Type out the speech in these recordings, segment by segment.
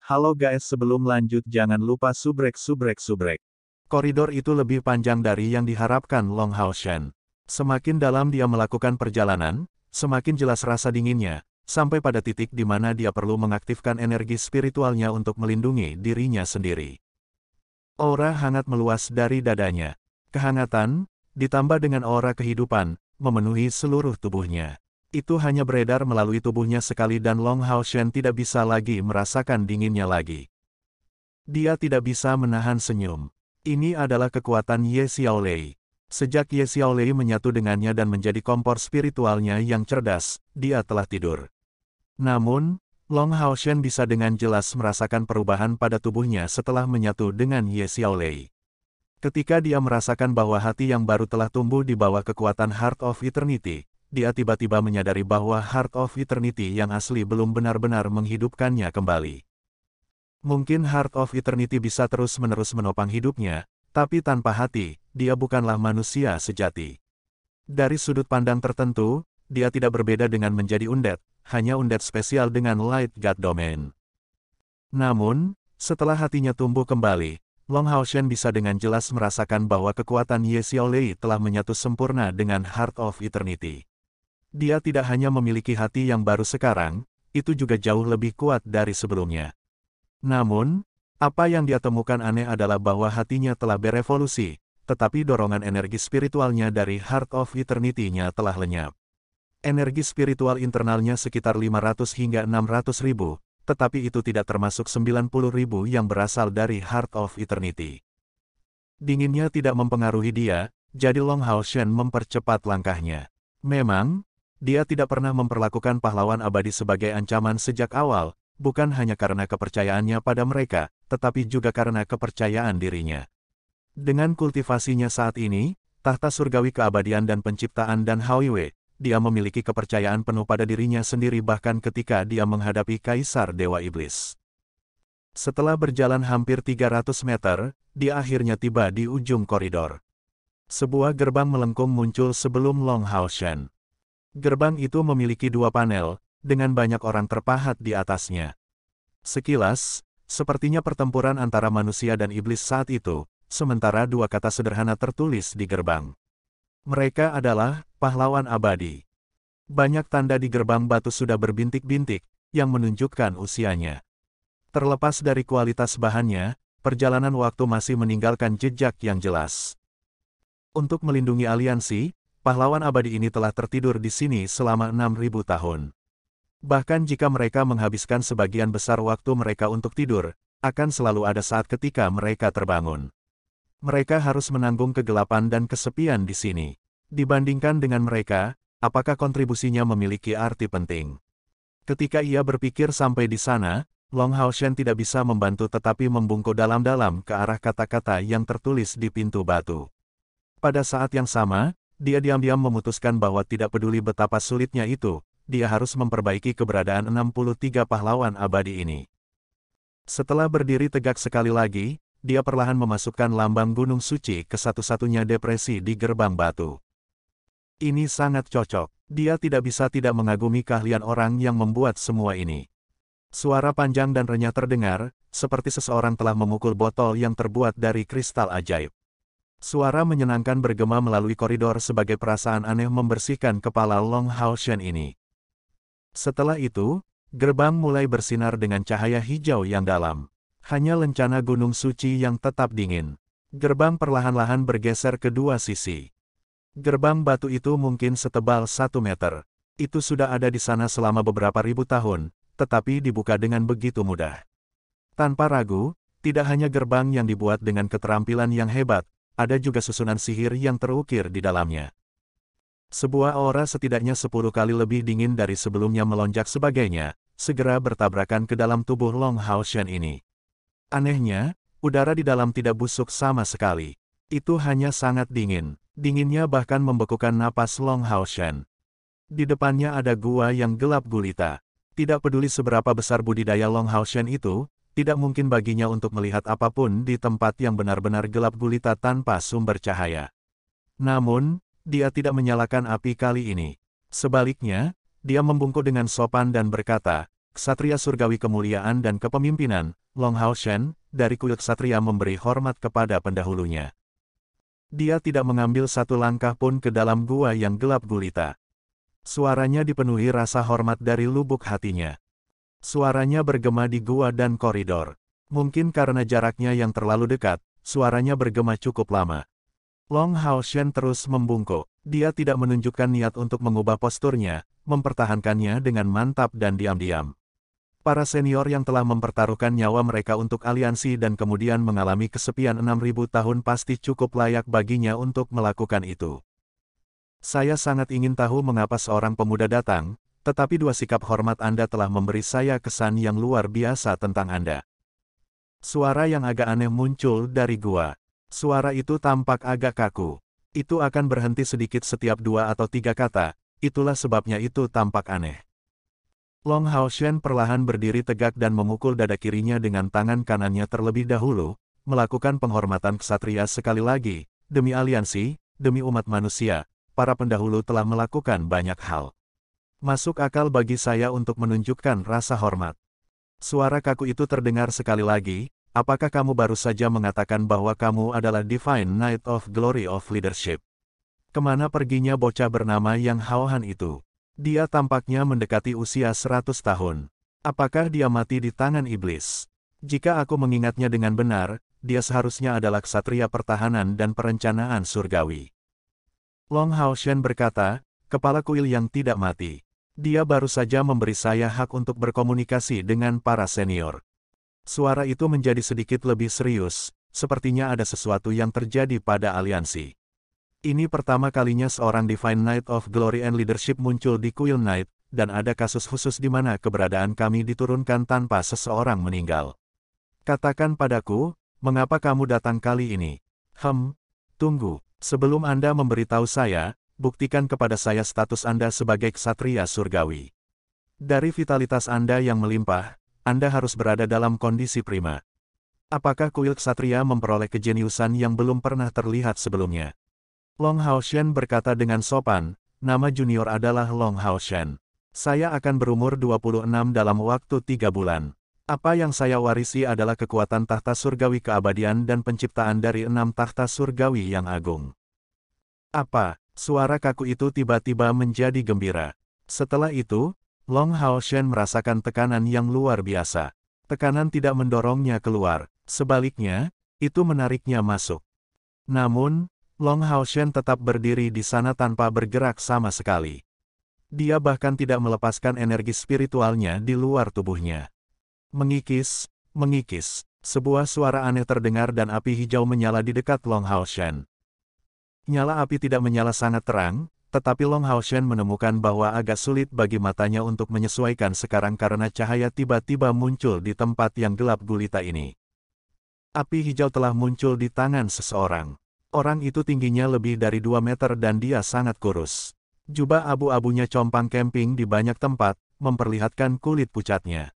Halo guys, sebelum lanjut jangan lupa subrek. Koridor itu lebih panjang dari yang diharapkan Long Hao Shen. Semakin dalam dia melakukan perjalanan, semakin jelas rasa dinginnya, sampai pada titik di mana dia perlu mengaktifkan energi spiritualnya untuk melindungi dirinya sendiri. Aura hangat meluas dari dadanya. Kehangatan, ditambah dengan aura kehidupan, memenuhi seluruh tubuhnya. Itu hanya beredar melalui tubuhnya sekali dan Long Hao Shen tidak bisa lagi merasakan dinginnya lagi. Dia tidak bisa menahan senyum. Ini adalah kekuatan Ye Xiaolei. Sejak Ye Xiaolei menyatu dengannya dan menjadi kompor spiritualnya yang cerdas, dia telah tidur. Namun, Long Hao Shen bisa dengan jelas merasakan perubahan pada tubuhnya setelah menyatu dengan Ye Xiaolei. Ketika dia merasakan bahwa hati yang baru telah tumbuh di bawah kekuatan Heart of Eternity, dia tiba-tiba menyadari bahwa Heart of Eternity yang asli belum benar-benar menghidupkannya kembali. Mungkin Heart of Eternity bisa terus-menerus menopang hidupnya, tapi tanpa hati, dia bukanlah manusia sejati. Dari sudut pandang tertentu, dia tidak berbeda dengan menjadi undead, hanya undead spesial dengan Light God Domain. Namun, setelah hatinya tumbuh kembali, Long Hao Shen bisa dengan jelas merasakan bahwa kekuatan Ye Xiaolei telah menyatu sempurna dengan Heart of Eternity. Dia tidak hanya memiliki hati yang baru sekarang, itu juga jauh lebih kuat dari sebelumnya. Namun, apa yang dia temukan aneh adalah bahwa hatinya telah berevolusi, tetapi dorongan energi spiritualnya dari Heart of Eternity-nya telah lenyap. Energi spiritual internalnya sekitar 500 hingga 600 ribu, tetapi itu tidak termasuk 90 ribu yang berasal dari Heart of Eternity. Dinginnya tidak mempengaruhi dia, jadi Long Hao Shen mempercepat langkahnya. Memang, dia tidak pernah memperlakukan pahlawan abadi sebagai ancaman sejak awal, bukan hanya karena kepercayaannya pada mereka, tetapi juga karena kepercayaan dirinya. Dengan kultivasinya saat ini, tahta surgawi keabadian dan penciptaan dan Haoiwei, dia memiliki kepercayaan penuh pada dirinya sendiri bahkan ketika dia menghadapi Kaisar Dewa Iblis. Setelah berjalan hampir 300 meter, dia akhirnya tiba di ujung koridor. Sebuah gerbang melengkung muncul sebelum Long Hao Shen. Gerbang itu memiliki dua panel, dengan banyak orang terpahat di atasnya. Sekilas, sepertinya pertempuran antara manusia dan iblis saat itu, sementara dua kata sederhana tertulis di gerbang. Mereka adalah pahlawan abadi. Banyak tanda di gerbang batu sudah berbintik-bintik, yang menunjukkan usianya. Terlepas dari kualitas bahannya, perjalanan waktu masih meninggalkan jejak yang jelas. Untuk melindungi aliansi, pahlawan abadi ini telah tertidur di sini selama 6.000 tahun. Bahkan jika mereka menghabiskan sebagian besar waktu mereka untuk tidur, akan selalu ada saat ketika mereka terbangun. Mereka harus menanggung kegelapan dan kesepian di sini. Dibandingkan dengan mereka, apakah kontribusinya memiliki arti penting? Ketika ia berpikir sampai di sana, Long Hao Shen tidak bisa membantu tetapi membungkuk dalam-dalam ke arah kata-kata yang tertulis di pintu batu. Pada saat yang sama, dia diam-diam memutuskan bahwa tidak peduli betapa sulitnya itu, dia harus memperbaiki keberadaan 63 pahlawan abadi ini. Setelah berdiri tegak sekali lagi, dia perlahan memasukkan lambang gunung suci ke satu-satunya depresi di gerbang batu. Ini sangat cocok, dia tidak bisa tidak mengagumi keahlian orang yang membuat semua ini. Suara panjang dan renyah terdengar, seperti seseorang telah memukul botol yang terbuat dari kristal ajaib. Suara menyenangkan bergema melalui koridor sebagai perasaan aneh membersihkan kepala Long Hao Shen ini. Setelah itu, gerbang mulai bersinar dengan cahaya hijau yang dalam. Hanya lencana gunung suci yang tetap dingin. Gerbang perlahan-lahan bergeser ke dua sisi. Gerbang batu itu mungkin setebal 1 meter. Itu sudah ada di sana selama beberapa ribu tahun, tetapi dibuka dengan begitu mudah. Tanpa ragu, tidak hanya gerbang yang dibuat dengan keterampilan yang hebat, ada juga susunan sihir yang terukir di dalamnya. Sebuah aura setidaknya 10 kali lebih dingin dari sebelumnya melonjak sebagainya, segera bertabrakan ke dalam tubuh Long Hao Shen ini. Anehnya, udara di dalam tidak busuk sama sekali. Itu hanya sangat dingin. Dinginnya bahkan membekukan napas Long Hao Shen. Di depannya ada gua yang gelap gulita. Tidak peduli seberapa besar budidaya Long Hao Shen itu, tidak mungkin baginya untuk melihat apapun di tempat yang benar-benar gelap gulita tanpa sumber cahaya. Namun, dia tidak menyalakan api kali ini. Sebaliknya, dia membungkuk dengan sopan dan berkata, ksatria surgawi kemuliaan dan kepemimpinan, Long Hao Shen, dari kuil ksatria memberi hormat kepada pendahulunya. Dia tidak mengambil satu langkah pun ke dalam gua yang gelap gulita. Suaranya dipenuhi rasa hormat dari lubuk hatinya. Suaranya bergema di gua dan koridor. Mungkin karena jaraknya yang terlalu dekat, suaranya bergema cukup lama. Long Hao Shen terus membungkuk. Dia tidak menunjukkan niat untuk mengubah posturnya, mempertahankannya dengan mantap dan diam-diam. Para senior yang telah mempertaruhkan nyawa mereka untuk aliansi dan kemudian mengalami kesepian 6.000 tahun pasti cukup layak baginya untuk melakukan itu. Saya sangat ingin tahu mengapa seorang pemuda datang, tetapi dua sikap hormat Anda telah memberi saya kesan yang luar biasa tentang Anda. Suara yang agak aneh muncul dari gua. Suara itu tampak agak kaku. Itu akan berhenti sedikit setiap 2 atau 3 kata, itulah sebabnya itu tampak aneh. Long Hao Shen perlahan berdiri tegak dan memukul dada kirinya dengan tangan kanannya terlebih dahulu, melakukan penghormatan ksatria sekali lagi, demi aliansi, demi umat manusia, para pendahulu telah melakukan banyak hal. Masuk akal bagi saya untuk menunjukkan rasa hormat. Suara kaku itu terdengar sekali lagi, apakah kamu baru saja mengatakan bahwa kamu adalah Divine Knight of Glory of Leadership? Kemana perginya bocah bernama Yang Haohan itu? Dia tampaknya mendekati usia 100 tahun. Apakah dia mati di tangan iblis? Jika aku mengingatnya dengan benar, dia seharusnya adalah ksatria pertahanan dan perencanaan surgawi. Long Hao Shen berkata, kepala kuil yang tidak mati. Dia baru saja memberi saya hak untuk berkomunikasi dengan para senior. Suara itu menjadi sedikit lebih serius, sepertinya ada sesuatu yang terjadi pada aliansi. Ini pertama kalinya seorang Divine Knight of Glory and Leadership muncul di kuil Knight, dan ada kasus khusus di mana keberadaan kami diturunkan tanpa seseorang meninggal. Katakan padaku, mengapa kamu datang kali ini? Tunggu, sebelum Anda memberitahu saya, buktikan kepada saya status Anda sebagai ksatria surgawi. Dari vitalitas Anda yang melimpah, Anda harus berada dalam kondisi prima. Apakah kuil ksatria memperoleh kejeniusan yang belum pernah terlihat sebelumnya? Long Hao Shen berkata dengan sopan, nama junior adalah Long Hao Shen. Saya akan berumur 26 dalam waktu 3 bulan. Apa yang saya warisi adalah kekuatan tahta surgawi keabadian dan penciptaan dari 6 tahta surgawi yang agung. Apa? Suara kaku itu tiba-tiba menjadi gembira. Setelah itu, Long Hao Shen merasakan tekanan yang luar biasa. Tekanan tidak mendorongnya keluar, sebaliknya, itu menariknya masuk. Namun, Long Hao Shen tetap berdiri di sana tanpa bergerak sama sekali. Dia bahkan tidak melepaskan energi spiritualnya di luar tubuhnya. Mengikis, sebuah suara aneh terdengar dan api hijau menyala di dekat Long Hao Shen. Nyala api tidak menyala sangat terang, tetapi Long Hao Shen menemukan bahwa agak sulit bagi matanya untuk menyesuaikan sekarang karena cahaya tiba-tiba muncul di tempat yang gelap gulita ini. Api hijau telah muncul di tangan seseorang. Orang itu tingginya lebih dari 2 meter dan dia sangat kurus. Jubah abu-abunya compang camping di banyak tempat, memperlihatkan kulit pucatnya.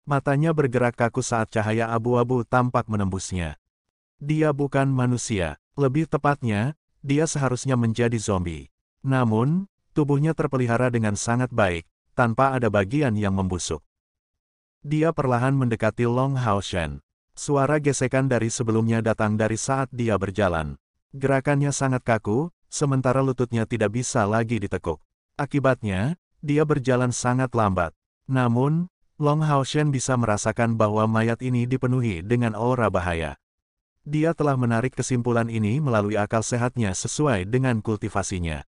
Matanya bergerak kaku saat cahaya abu-abu tampak menembusnya. Dia bukan manusia, lebih tepatnya, dia seharusnya menjadi zombie. Namun, tubuhnya terpelihara dengan sangat baik, tanpa ada bagian yang membusuk. Dia perlahan mendekati Long Hao Shen. Suara gesekan dari sebelumnya datang dari saat dia berjalan. Gerakannya sangat kaku, sementara lututnya tidak bisa lagi ditekuk. Akibatnya, dia berjalan sangat lambat. Namun, Long Hao Shen bisa merasakan bahwa mayat ini dipenuhi dengan aura bahaya. Dia telah menarik kesimpulan ini melalui akal sehatnya sesuai dengan kultivasinya.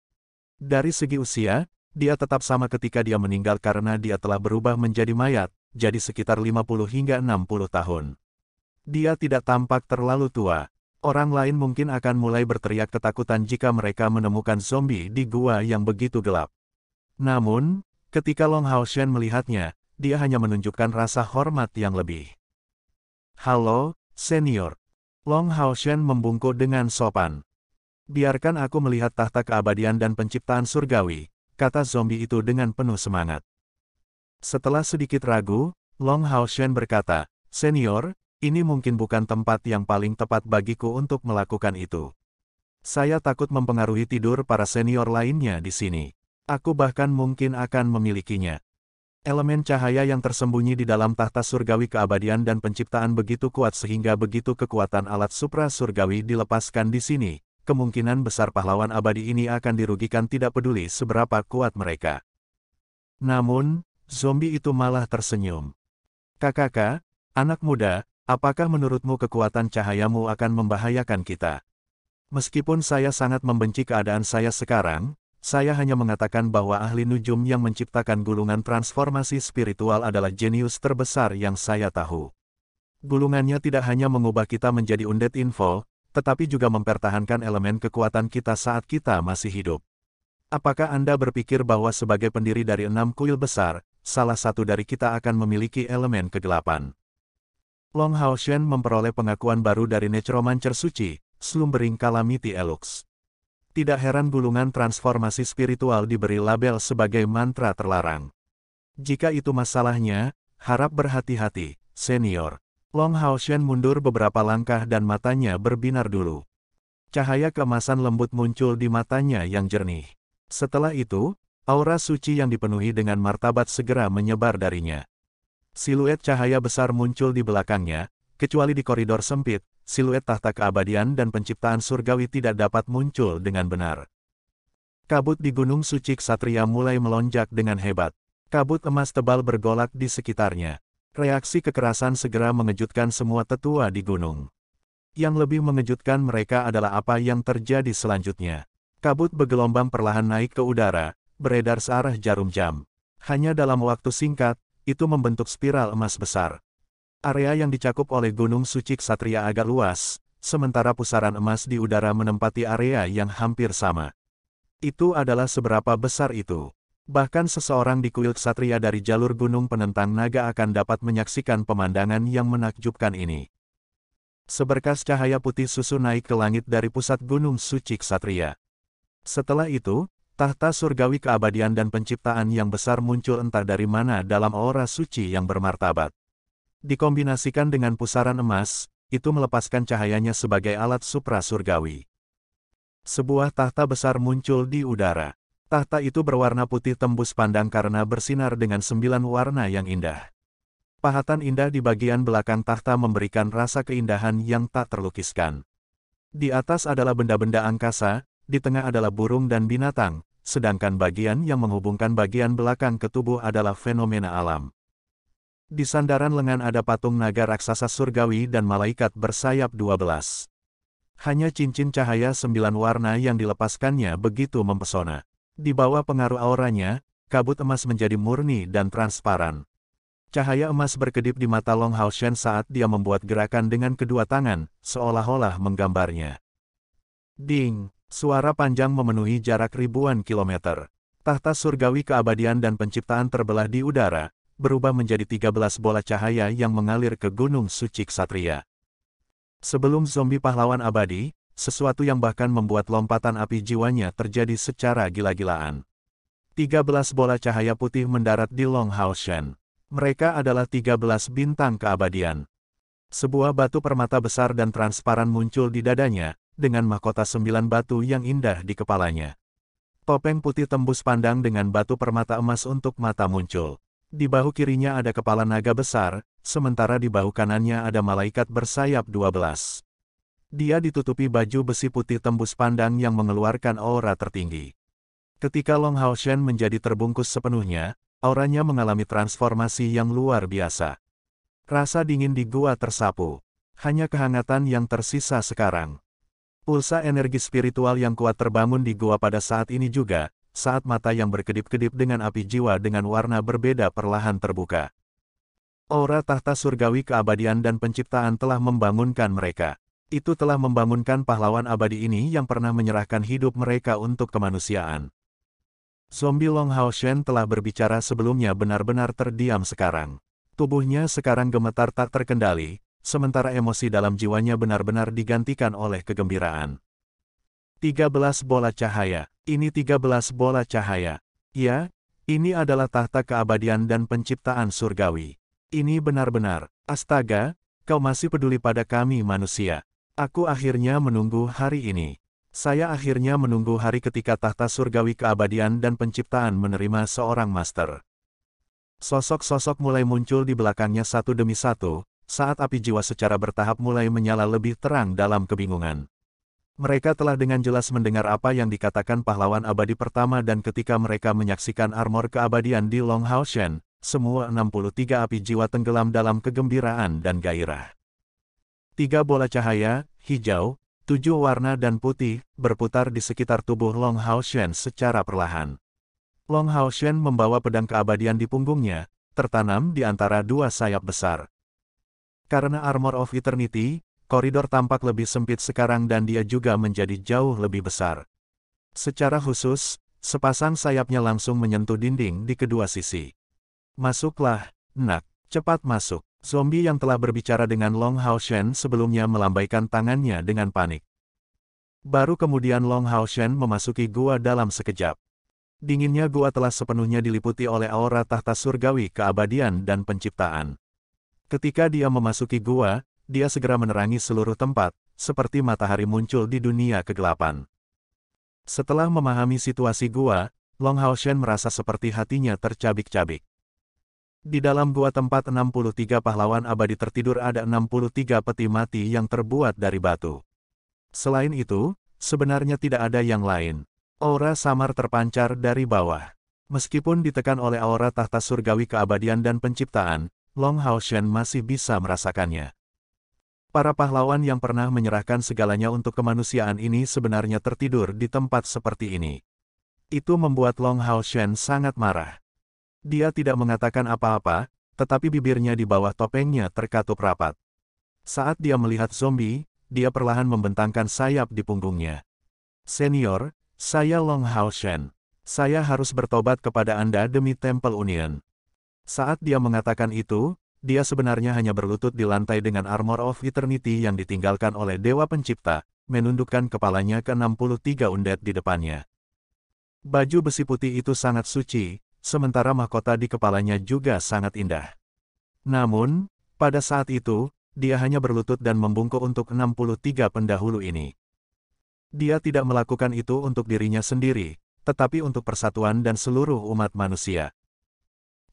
Dari segi usia, dia tetap sama ketika dia meninggal karena dia telah berubah menjadi mayat, jadi sekitar 50 hingga 60 tahun. Dia tidak tampak terlalu tua. Orang lain mungkin akan mulai berteriak ketakutan jika mereka menemukan zombie di gua yang begitu gelap. Namun, ketika Long Hao Shen melihatnya, dia hanya menunjukkan rasa hormat yang lebih. Halo, senior. Long Hao Shen membungkuk dengan sopan. Biarkan aku melihat tahta keabadian dan penciptaan surgawi, kata zombie itu dengan penuh semangat. Setelah sedikit ragu, Long Hao Shen berkata, senior, ini mungkin bukan tempat yang paling tepat bagiku untuk melakukan itu. Saya takut mempengaruhi tidur para senior lainnya di sini. Aku bahkan mungkin akan memilikinya. Elemen cahaya yang tersembunyi di dalam tahta surgawi keabadian dan penciptaan begitu kuat sehingga begitu kekuatan alat supra surgawi dilepaskan di sini, kemungkinan besar pahlawan abadi ini akan dirugikan tidak peduli seberapa kuat mereka. Namun, zombie itu malah tersenyum. Kakak, anak muda, apakah menurutmu kekuatan cahayamu akan membahayakan kita? Meskipun saya sangat membenci keadaan saya sekarang, saya hanya mengatakan bahwa ahli nujum yang menciptakan gulungan transformasi spiritual adalah jenius terbesar yang saya tahu. Gulungannya tidak hanya mengubah kita menjadi undead info, tetapi juga mempertahankan elemen kekuatan kita saat kita masih hidup. Apakah Anda berpikir bahwa sebagai pendiri dari 6 kuil besar, salah satu dari kita akan memiliki elemen kegelapan? Long Hao Shen memperoleh pengakuan baru dari Necromancer suci, Slumbering Calamity Elux. Tidak heran gulungan transformasi spiritual diberi label sebagai mantra terlarang. Jika itu masalahnya, harap berhati-hati, senior. Long Hao Shen mundur beberapa langkah dan matanya berbinar dulu. Cahaya keemasan lembut muncul di matanya yang jernih. Setelah itu, aura suci yang dipenuhi dengan martabat segera menyebar darinya. Siluet cahaya besar muncul di belakangnya, kecuali di koridor sempit. Siluet tahta keabadian dan penciptaan surgawi tidak dapat muncul dengan benar. Kabut di Gunung Suci Ksatria mulai melonjak dengan hebat. Kabut emas tebal bergolak di sekitarnya. Reaksi kekerasan segera mengejutkan semua tetua di gunung. Yang lebih mengejutkan mereka adalah apa yang terjadi selanjutnya. Kabut bergelombang perlahan naik ke udara, beredar searah jarum jam. Hanya dalam waktu singkat, itu membentuk spiral emas besar. Area yang dicakup oleh Gunung Suci Ksatria agak luas, sementara pusaran emas di udara menempati area yang hampir sama. Itu adalah seberapa besar itu. Bahkan seseorang di kuil Ksatria dari jalur gunung penentang naga akan dapat menyaksikan pemandangan yang menakjubkan ini. Seberkas cahaya putih susu naik ke langit dari pusat Gunung Suci Ksatria. Setelah itu, tahta surgawi keabadian dan penciptaan yang besar muncul entah dari mana dalam aura suci yang bermartabat. Dikombinasikan dengan pusaran emas, itu melepaskan cahayanya sebagai alat supra surgawi. Sebuah tahta besar muncul di udara. Tahta itu berwarna putih tembus pandang karena bersinar dengan 9 warna yang indah. Pahatan indah di bagian belakang tahta memberikan rasa keindahan yang tak terlukiskan. Di atas adalah benda-benda angkasa, di tengah adalah burung dan binatang, sedangkan bagian yang menghubungkan bagian belakang ke tubuh adalah fenomena alam. Di sandaran lengan ada patung naga raksasa surgawi dan malaikat bersayap 12. Hanya cincin cahaya 9 warna yang dilepaskannya begitu mempesona. Di bawah pengaruh auranya, kabut emas menjadi murni dan transparan. Cahaya emas berkedip di mata Long Hao Shen saat dia membuat gerakan dengan kedua tangan, seolah-olah menggambarnya. Ding! Suara panjang memenuhi jarak ribuan kilometer. Tahta surgawi keabadian dan penciptaan terbelah di udara, berubah menjadi 13 bola cahaya yang mengalir ke Gunung Suci Ksatria. Sebelum zombie pahlawan abadi, sesuatu yang bahkan membuat lompatan api jiwanya terjadi secara gila-gilaan. 13 bola cahaya putih mendarat di Long Hao Shen. Mereka adalah 13 bintang keabadian. Sebuah batu permata besar dan transparan muncul di dadanya, dengan mahkota 9 batu yang indah di kepalanya. Topeng putih tembus pandang dengan batu permata emas untuk mata muncul. Di bahu kirinya ada kepala naga besar, sementara di bahu kanannya ada malaikat bersayap 12. Dia ditutupi baju besi putih tembus pandang yang mengeluarkan aura tertinggi. Ketika Long Hao Shen menjadi terbungkus sepenuhnya, auranya mengalami transformasi yang luar biasa. Rasa dingin di gua tersapu. Hanya kehangatan yang tersisa sekarang. Pulsa energi spiritual yang kuat terbangun di gua pada saat ini juga, saat mata yang berkedip-kedip dengan api jiwa dengan warna berbeda perlahan terbuka. Aura tahta surgawi keabadian dan penciptaan telah membangunkan mereka. Itu telah membangunkan pahlawan abadi ini yang pernah menyerahkan hidup mereka untuk kemanusiaan. Zombie Long Hao Shen telah berbicara sebelumnya benar-benar terdiam sekarang. Tubuhnya sekarang gemetar tak terkendali, sementara emosi dalam jiwanya benar-benar digantikan oleh kegembiraan. 13 bola cahaya. Ini 13 bola cahaya. Ya, ini adalah tahta keabadian dan penciptaan surgawi. Ini benar-benar, astaga, kau masih peduli pada kami manusia. Aku akhirnya menunggu hari ini. Saya akhirnya menunggu hari ketika tahta surgawi keabadian dan penciptaan menerima seorang master. Sosok-sosok mulai muncul di belakangnya satu demi satu, saat api jiwa secara bertahap mulai menyala lebih terang dalam kebingungan. Mereka telah dengan jelas mendengar apa yang dikatakan pahlawan abadi pertama dan ketika mereka menyaksikan armor keabadian di Long Hao Shen, semua 63 api jiwa tenggelam dalam kegembiraan dan gairah. 3 bola cahaya, hijau, 7 warna dan putih, berputar di sekitar tubuh Long Hao Shen secara perlahan. Long Hao Shen membawa pedang keabadian di punggungnya, tertanam di antara 2 sayap besar. Karena Armor of Eternity, koridor tampak lebih sempit sekarang dan dia juga menjadi jauh lebih besar. Secara khusus, sepasang sayapnya langsung menyentuh dinding di kedua sisi. Masuklah, nak, cepat masuk. Zombie yang telah berbicara dengan Long Hao Shen sebelumnya melambaikan tangannya dengan panik. Baru kemudian Long Hao Shen memasuki gua dalam sekejap. Dinginnya gua telah sepenuhnya diliputi oleh aura tahta surgawi keabadian dan penciptaan. Ketika dia memasuki gua, dia segera menerangi seluruh tempat, seperti matahari muncul di dunia kegelapan. Setelah memahami situasi gua, Long Hao Shen merasa seperti hatinya tercabik-cabik. Di dalam gua tempat 63 pahlawan abadi tertidur ada 63 peti mati yang terbuat dari batu. Selain itu, sebenarnya tidak ada yang lain. Aura samar terpancar dari bawah. Meskipun ditekan oleh aura tahta surgawi keabadian dan penciptaan, Long Hao Shen masih bisa merasakannya. Para pahlawan yang pernah menyerahkan segalanya untuk kemanusiaan ini sebenarnya tertidur di tempat seperti ini. Itu membuat Long Hao Shen sangat marah. Dia tidak mengatakan apa-apa, tetapi bibirnya di bawah topengnya terkatup rapat. Saat dia melihat zombie, dia perlahan membentangkan sayap di punggungnya. Senior, saya Long Hao Shen. Saya harus bertobat kepada Anda demi Temple Union. Saat dia mengatakan itu, dia sebenarnya hanya berlutut di lantai dengan Armor of Eternity yang ditinggalkan oleh Dewa Pencipta, menundukkan kepalanya ke 63 undead di depannya. Baju besi putih itu sangat suci, sementara mahkota di kepalanya juga sangat indah. Namun, pada saat itu, dia hanya berlutut dan membungkuk untuk 63 pendahulu ini. Dia tidak melakukan itu untuk dirinya sendiri, tetapi untuk persatuan dan seluruh umat manusia.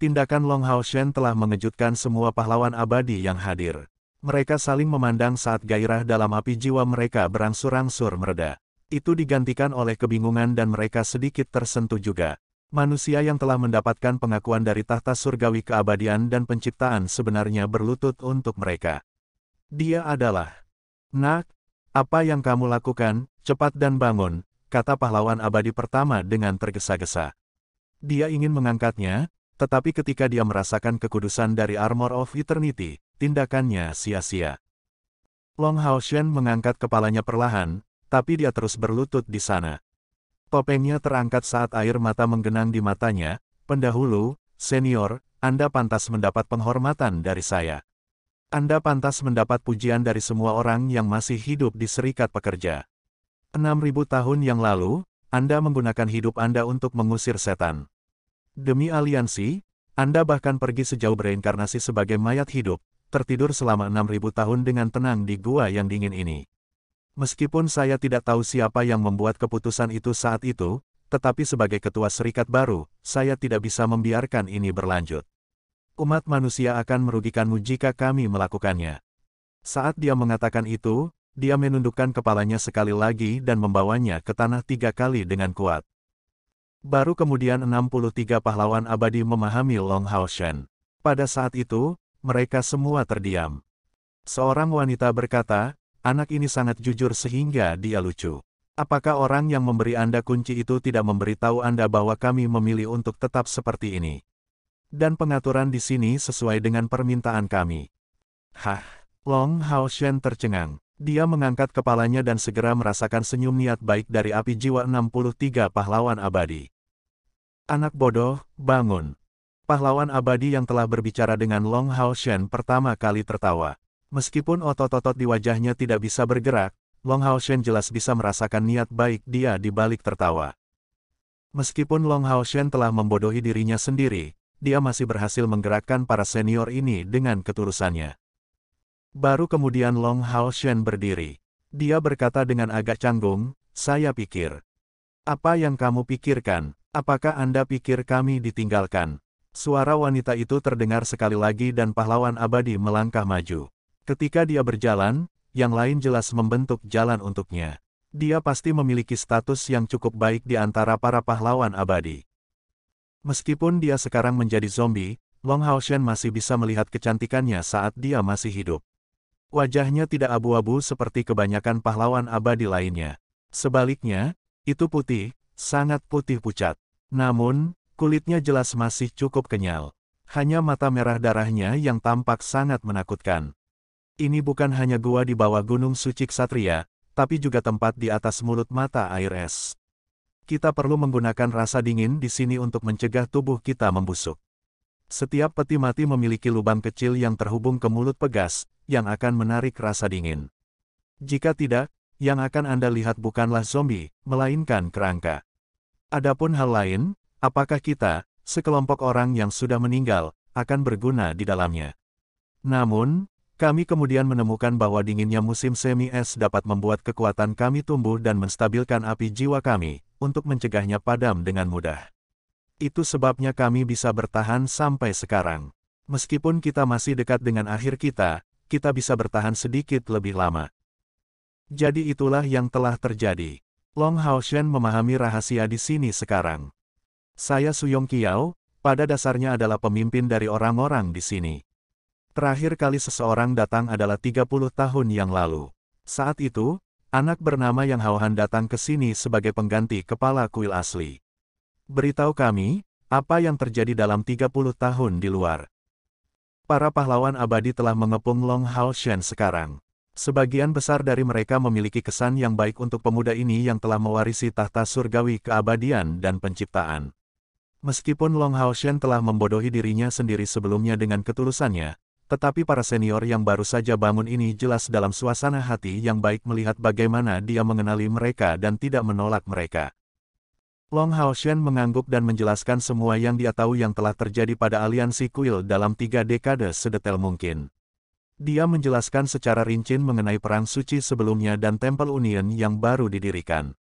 Tindakan Long Hao Shen telah mengejutkan semua pahlawan abadi yang hadir. Mereka saling memandang saat gairah dalam api jiwa mereka berangsur-angsur mereda. Itu digantikan oleh kebingungan dan mereka sedikit tersentuh juga. Manusia yang telah mendapatkan pengakuan dari tahta surgawi keabadian dan penciptaan sebenarnya berlutut untuk mereka. Dia adalah, "Nak, apa yang kamu lakukan, cepat dan bangun," kata pahlawan abadi pertama dengan tergesa-gesa. Dia ingin mengangkatnya, tetapi ketika dia merasakan kekudusan dari Armor of Eternity, tindakannya sia-sia. Long Hao Shen mengangkat kepalanya perlahan, tapi dia terus berlutut di sana. Topengnya terangkat saat air mata menggenang di matanya. "Pendahulu, senior, Anda pantas mendapat penghormatan dari saya. Anda pantas mendapat pujian dari semua orang yang masih hidup di Serikat Pekerja. 6.000 tahun yang lalu, Anda menggunakan hidup Anda untuk mengusir setan. Demi aliansi, Anda bahkan pergi sejauh bereinkarnasi sebagai mayat hidup, tertidur selama 6.000 tahun dengan tenang di gua yang dingin ini. Meskipun saya tidak tahu siapa yang membuat keputusan itu saat itu, tetapi sebagai ketua serikat baru, saya tidak bisa membiarkan ini berlanjut. Umat manusia akan merugikanmu jika kami melakukannya." Saat dia mengatakan itu, dia menundukkan kepalanya sekali lagi dan membawanya ke tanah 3 kali dengan kuat. Baru kemudian 63 pahlawan abadi memahami Long Hao Shen. Pada saat itu, mereka semua terdiam. Seorang wanita berkata, "Anak ini sangat jujur sehingga dia lucu. Apakah orang yang memberi Anda kunci itu tidak memberitahu Anda bahwa kami memilih untuk tetap seperti ini? Dan pengaturan di sini sesuai dengan permintaan kami." Hah? Long Hao Shen tercengang. Dia mengangkat kepalanya dan segera merasakan senyum niat baik dari api jiwa 63 pahlawan abadi. "Anak bodoh, bangun." Pahlawan abadi yang telah berbicara dengan Long Hao Shen pertama kali tertawa. Meskipun otot-otot di wajahnya tidak bisa bergerak, Long Hao Shen jelas bisa merasakan niat baik dia di balik tertawa. Meskipun Long Hao Shen telah membodohi dirinya sendiri, dia masih berhasil menggerakkan para senior ini dengan ketulusannya. Baru kemudian Long Hao Shen berdiri. Dia berkata dengan agak canggung, "Saya pikir." "Apa yang kamu pikirkan? Apakah Anda pikir kami ditinggalkan?" Suara wanita itu terdengar sekali lagi dan pahlawan abadi melangkah maju. Ketika dia berjalan, yang lain jelas membentuk jalan untuknya. Dia pasti memiliki status yang cukup baik di antara para pahlawan abadi. Meskipun dia sekarang menjadi zombie, Long Haoshen masih bisa melihat kecantikannya saat dia masih hidup. Wajahnya tidak abu-abu seperti kebanyakan pahlawan abadi lainnya. Sebaliknya, itu putih, sangat putih pucat. Namun, kulitnya jelas masih cukup kenyal. Hanya mata merah darahnya yang tampak sangat menakutkan. Ini bukan hanya gua di bawah Gunung Suci Ksatria, tapi juga tempat di atas mulut mata air es. Kita perlu menggunakan rasa dingin di sini untuk mencegah tubuh kita membusuk. Setiap peti mati memiliki lubang kecil yang terhubung ke mulut pegas, yang akan menarik rasa dingin. Jika tidak, yang akan Anda lihat bukanlah zombie, melainkan kerangka. Adapun hal lain, apakah kita, sekelompok orang yang sudah meninggal, akan berguna di dalamnya? Namun, kami kemudian menemukan bahwa dinginnya musim semi es dapat membuat kekuatan kami tumbuh dan menstabilkan api jiwa kami, untuk mencegahnya padam dengan mudah. Itu sebabnya kami bisa bertahan sampai sekarang. Meskipun kita masih dekat dengan akhir kita bisa bertahan sedikit lebih lama. Jadi itulah yang telah terjadi. Long Haoshen memahami rahasia di sini sekarang. Saya Suyong Qiao, pada dasarnya adalah pemimpin dari orang-orang di sini. Terakhir kali seseorang datang adalah 30 tahun yang lalu. Saat itu, anak bernama Yang Haohan datang ke sini sebagai pengganti kepala kuil asli. Beritahu kami, apa yang terjadi dalam 30 tahun di luar. Para pahlawan abadi telah mengepung Long Haoshen sekarang. Sebagian besar dari mereka memiliki kesan yang baik untuk pemuda ini yang telah mewarisi tahta surgawi keabadian dan penciptaan. Meskipun Long Haoshen telah membodohi dirinya sendiri sebelumnya dengan ketulusannya, tetapi para senior yang baru saja bangun ini jelas dalam suasana hati yang baik melihat bagaimana dia mengenali mereka dan tidak menolak mereka. Long Haoshen mengangguk dan menjelaskan semua yang dia tahu yang telah terjadi pada aliansi kuil dalam 3 dekade sedetail mungkin. Dia menjelaskan secara rinci mengenai perang suci sebelumnya dan Temple Union yang baru didirikan.